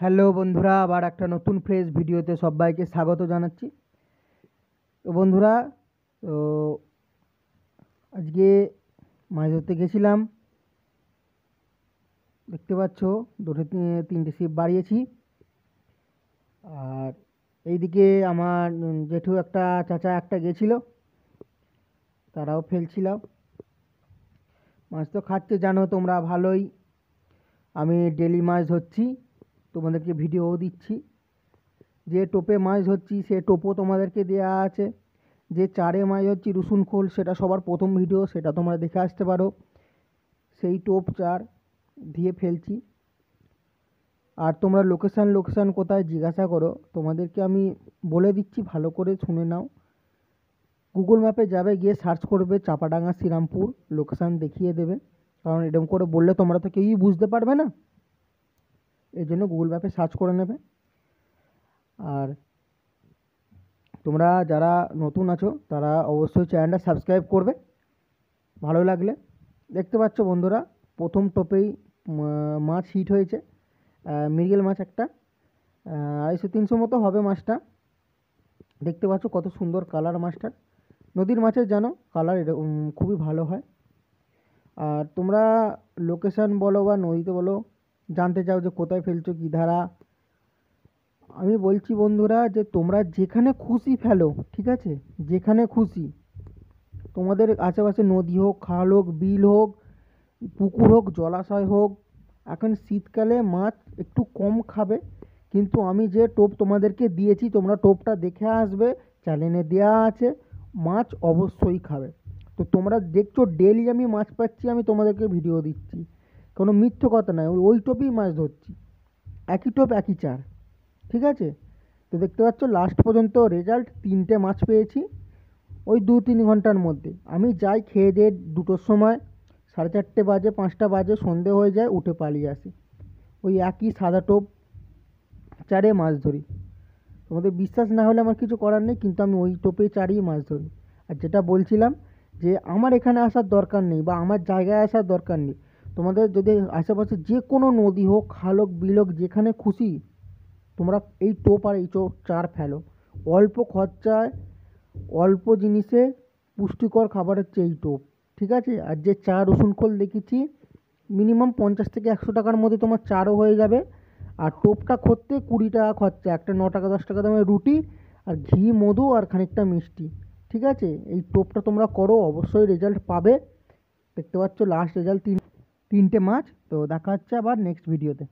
Hello বন্ধুরা, আবার একটা নতুন ফ্রেশ ভিডিওতে সবাইকে স্বাগত জানাচ্ছি। তো বন্ধুরা, তো আজকে মাছ ধরতে গেছিলাম। দেখতে পাচ্ছ দুটো তিনটে ছিপ বাড়িয়েছি। আর এইদিকে আমার জেঠু একটা চাচা একটা গেছিল, তারাও ফেলছিল মাছ। তো খাচ্ছে জানো তোমরা ভালোই, আমি ডেলি মাছ ধরছি, তোমাদেরকে ভিডিওও দিচ্ছি। যে টোপে মাছ ধরছি সে টোপও তোমাদেরকে দেওয়া আছে। যে চারে মাছ ধরছি রসুন খোল, সেটা সবার প্রথম ভিডিও, সেটা তোমরা দেখে আসতে পারো। সেই টোপ চার দিয়ে ফেলছি। আর তোমরা লোকেশান কোথায় জিজ্ঞাসা করো, তোমাদেরকে আমি বলে দিচ্ছি, ভালো করে শুনে নাও। গুগল ম্যাপে যাবে, গিয়ে সার্চ করবে চাপাডাঙ্গা শ্রীরামপুর, লোকেশান দেখিয়ে দেবে। কারণ এরকম করে বললে তোমরা তো কেউই বুঝতে পারবে না, এই জন্য গুগল ম্যাপে সার্চ করে নেবে। আর তোমরা যারা নতুন আছো তারা অবশ্যই চ্যানেলটা সাবস্ক্রাইব করবে ভালো লাগলে। দেখতে পাচ্ছ বন্ধুরা, প্রথম টোপেই মাছ হিট হয়েছে। মৃগেল মাছ একটা, 250-300 মতো হবে মাছটা। দেখতে পাচ্ছ কত সুন্দর কালার মাছটার। নদীর মাছের জানো কালার এরকম খুবই ভালো হয়। আর তোমরা লোকেশান বলো বা নদীতে বলো, জানতে চাও যে কোথায় ফেলছো কী ধারা, আমি বলছি বন্ধুরা যে তোমরা যেখানে খুশি ফেলো, ঠিক আছে? যেখানে খুশি, তোমাদের আশেপাশে নদী হোক, খাল হোক, বিল হোক, পুকুর হোক, জলাশয় হোক। এখন শীতকালে মাছ একটু কম খাবে, কিন্তু আমি যে টোপ তোমাদেরকে দিয়েছি তোমরা টোপটা দেখে আসবে, চ্যানেলে দেওয়া আছে, মাছ অবশ্যই খাবে। তো তোমরা দেখছো ডেলি আমি মাছ পাচ্ছি, আমি তোমাদেরকে ভিডিও দিচ্ছি, কোনো মিথ্যে কথা নয়। ওই টোপেই মাছ ধরছি, একই টোপ একই চার, ঠিক আছে? তো দেখতে পাচ্ছ লাস্ট পর্যন্ত রেজাল্ট, 3টে মাছ পেয়েছি ওই 2-3 ঘন্টার মধ্যে। আমি যাই খেয়ে দিয়ে 2টোর সময়, 4:30 বাজে, 5টা বাজে, সন্ধে হয়ে যায়, উঠে পালিয়ে আসি। ওই একই সাদা টোপ চারে মাছ ধরি। তোমাদের বিশ্বাস না হলে আমার কিছু করার নেই, কিন্তু আমি ওই টোপে চারিয়ে মাছ ধরি। আর যেটা বলছিলাম যে আমার এখানে আসার দরকার নেই বা আমার জায়গায় আসার দরকার নেই, তোমাদের যদি আশেপাশে যে কোনো নদী হোক, খাল হোক, বিল হোক, যেখানে খুশি তোমরা এই টোপ আর এই চার ফেলো। অল্প খরচায়, অল্প জিনিসে পুষ্টিকর খাবার হচ্ছে এই টোপ, ঠিক আছে? আর যে চা রসুন খোল দেখেছি, মিনিমাম 50 থেকে 100 টাকার মধ্যে তোমার চারও হয়ে যাবে। আর টোপটা করতে 20 টাকা খরচা, একটা 9 টাকা 10 টাকা দামের রুটি আর ঘি, মধু আর খানিকটা মিষ্টি, ঠিক আছে? এই টোপটা তোমরা করো, অবশ্যই রেজাল্ট পাবে। দেখতে পাচ্ছ লাস্ট রেজাল্ট 3টে মাছ। তো দেখা হচ্ছে আবার নেক্সট ভিডিওতে।